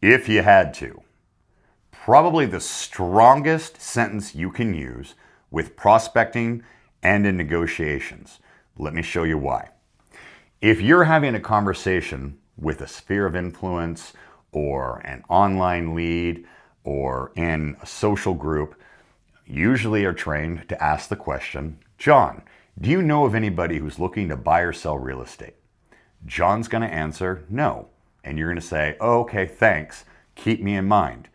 If you had to, probably the strongest sentence you can use with prospecting and in negotiations. Let me show you why. If you're having a conversation with a sphere of influence or an online lead or in a social group, usually are trained to ask the question, John, do you know of anybody who's looking to buy or sell real estate? John's going to answer no. And you're going to say, oh, okay, thanks. Keep me in mind.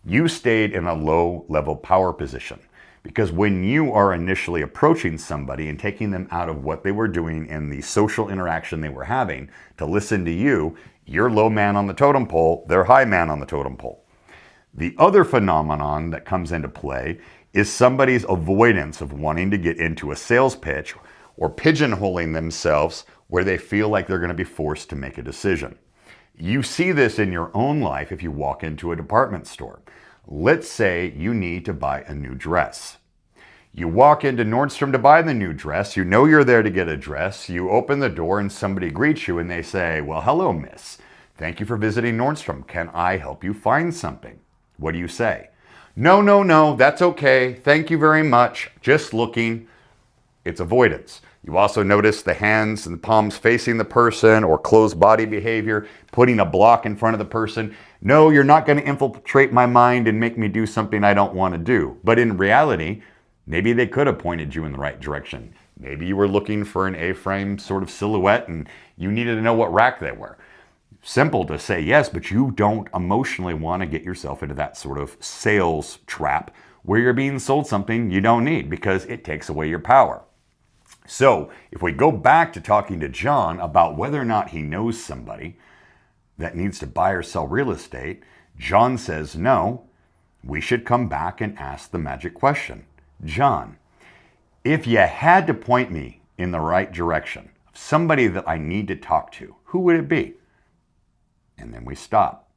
You stayed in a low-level power position because when you are initially approaching somebody and taking them out of what they were doing in the social interaction they were having to listen to you, you're low man on the totem pole, they're high man on the totem pole. The other phenomenon that comes into play is somebody's avoidance of wanting to get into a sales pitch or pigeonholing themselves where they feel like they're going to be forced to make a decision. You see this in your own life if you walk into a department store. Let's say you need to buy a new dress. You walk into Nordstrom to buy the new dress. You know you're there to get a dress. You open the door and somebody greets you and they say, well, hello, miss. Thank you for visiting Nordstrom. Can I help you find something? What do you say? No, that's okay. Thank you very much. Just looking. It's avoidance. You also notice the hands and the palms facing the person or closed body behavior, putting a block in front of the person. No, you're not going to infiltrate my mind and make me do something I don't want to do. But in reality, maybe they could have pointed you in the right direction. Maybe you were looking for an A-frame sort of silhouette and you needed to know what rack they were. Simple to say yes, but you don't emotionally want to get yourself into that sort of sales trap where you're being sold something you don't need because it takes away your power. So if we go back to talking to John about whether or not he knows somebody that needs to buy or sell real estate, John says no. We should come back and ask the magic question. John, if you had to point me in the right direction of somebody that I need to talk to, who would it be? And then we stop.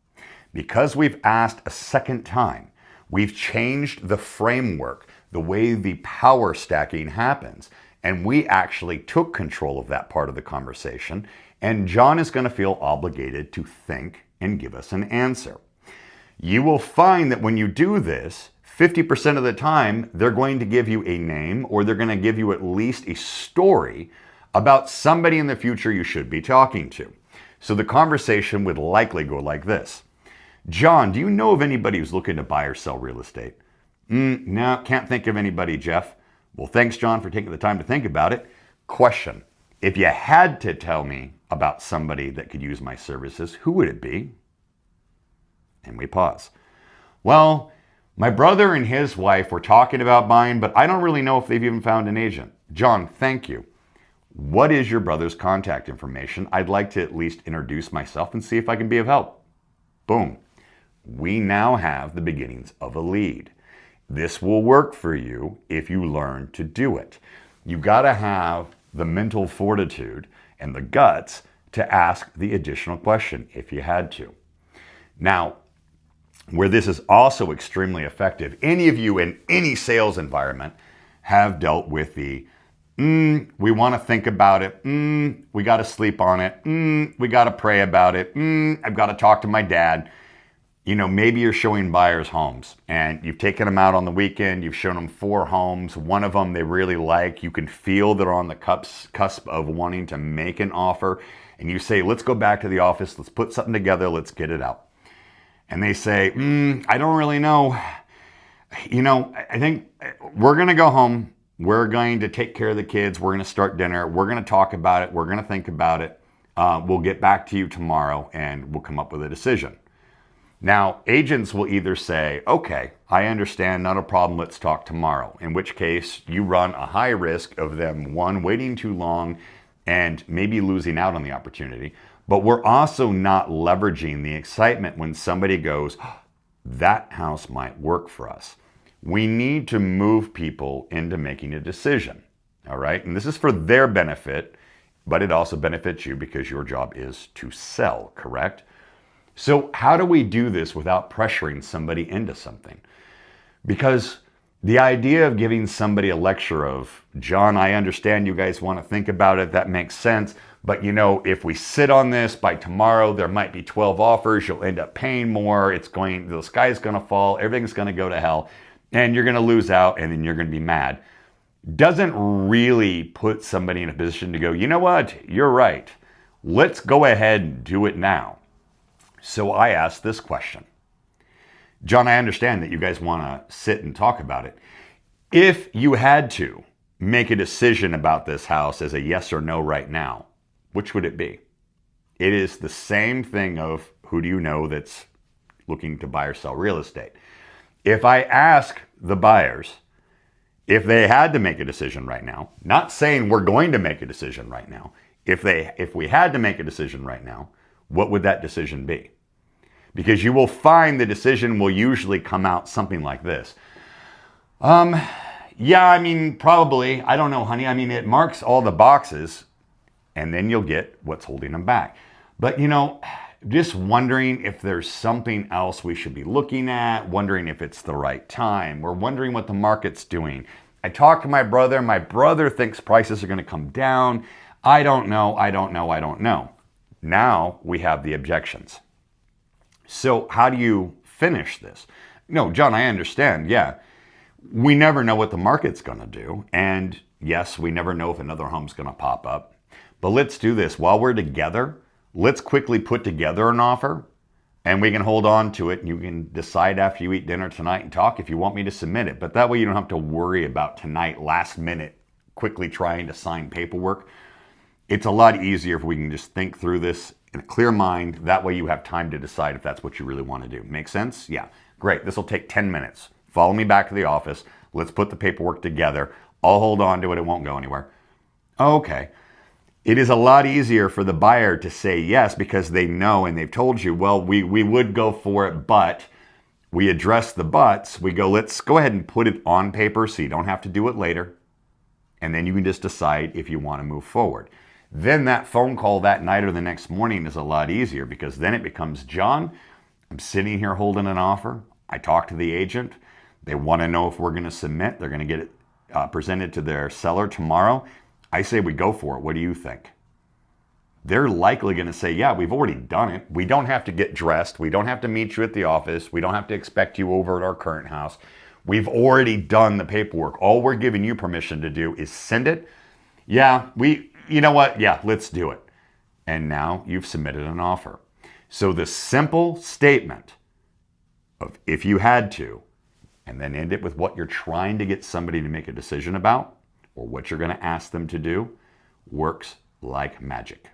Because we've asked a second time, we've changed the framework, the way the power stacking happens. And we actually took control of that part of the conversation. And John is going to feel obligated to think and give us an answer. You will find that when you do this, 50% of the time, they're going to give you a name or they're going to give you at least a story about somebody in the future you should be talking to. So the conversation would likely go like this. John, do you know of anybody who's looking to buy or sell real estate? No, can't think of anybody, Jeff. Well, thanks, John, for taking the time to think about it. Question, if you had to tell me about somebody that could use my services, who would it be? And we pause. Well, my brother and his wife were talking about buying, but I don't really know if they've even found an agent. John, thank you. What is your brother's contact information? I'd like to at least introduce myself and see if I can be of help. Boom. We now have the beginnings of a lead. This will work for you if you learn to do it. You got to have the mental fortitude and the guts to ask the additional question if you had to. Now, where this is also extremely effective, any of you in any sales environment have dealt with the we want to think about it. We got to sleep on it. We got to pray about it. I've got to talk to my dad. You know, maybe you're showing buyers homes and you've taken them out on the weekend. You've shown them 4 homes. One of them they really like. You can feel they're on the cusp of wanting to make an offer. And you say, let's go back to the office. Let's put something together. Let's get it out. And they say, I don't really know. You know, I think we're going to go home. We're going to take care of the kids. We're going to start dinner. We're going to talk about it. We're going to think about it. We'll get back to you tomorrow and we'll come up with a decision. Now, agents will either say, okay, I understand, not a problem, let's talk tomorrow. In which case, you run a high risk of them, one, waiting too long and maybe losing out on the opportunity. But we're also not leveraging the excitement when somebody goes, that house might work for us. We need to move people into making a decision, all right? And this is for their benefit, but it also benefits you because your job is to sell, correct? So how do we do this without pressuring somebody into something? Because the idea of giving somebody a lecture of, John, I understand you guys want to think about it, that makes sense, but if we sit on this by tomorrow, there might be 12 offers. You'll end up paying more. The sky's going to fall. Everything's going to go to hell and you're going to lose out and then you're going to be mad. Doesn't really put somebody in a position to go, you know what? You're right. Let's go ahead and do it now. So I asked this question. John, I understand that you guys want to sit and talk about it. If you had to make a decision about this house as a yes or no right now, which would it be? It is the same thing of who do you know that's looking to buy or sell real estate. If I ask the buyers if they had to make a decision right now, not saying we're going to make a decision right now, if we had to make a decision right now, what would that decision be? Because you will find the decision will usually come out something like this. Yeah, I mean, probably. I don't know, honey. I mean, it marks all the boxes, and then you'll get what's holding them back. But, just wondering if there's something else we should be looking at, wondering if it's the right time. We're wondering what the market's doing. I talked to my brother. My brother thinks prices are going to come down. I don't know. Now we have the objections. So how do you finish this? No, John, I understand. Yeah. We never know what the market's going to do. And yes, we never know if another home's going to pop up. But let's do this. While we're together, let's quickly put together an offer and we can hold on to it. And you can decide after you eat dinner tonight and talk if you want me to submit it. But that way you don't have to worry about tonight, last minute, quickly trying to sign paperwork. It's a lot easier if we can just think through this in a clear mind. That way you have time to decide if that's what you really want to do. Make sense? Yeah. Great. This will take 10 minutes. Follow me back to the office. Let's put the paperwork together. I'll hold on to it. It won't go anywhere. Okay. It is a lot easier for the buyer to say yes because they know and they've told you, well, we would go for it, but we address the buts. We go, let's go ahead and put it on paper so you don't have to do it later. And then you can just decide if you want to move forward. Then that phone call that night or the next morning is a lot easier because then it becomes, John, I'm sitting here holding an offer. I talked to the agent. They want to know if we're going to submit. They're going to get it presented to their seller tomorrow. I say we go for it. What do you think? They're likely going to say, yeah, we've already done it. We don't have to get dressed. We don't have to meet you at the office. We don't have to expect you over at our current house. We've already done the paperwork. All we're giving you permission to do is send it. Yeah, you know what? Yeah, let's do it. And now you've submitted an offer. So the simple statement of if you had to, and then end it with what you're trying to get somebody to make a decision about, or what you're going to ask them to do, works like magic.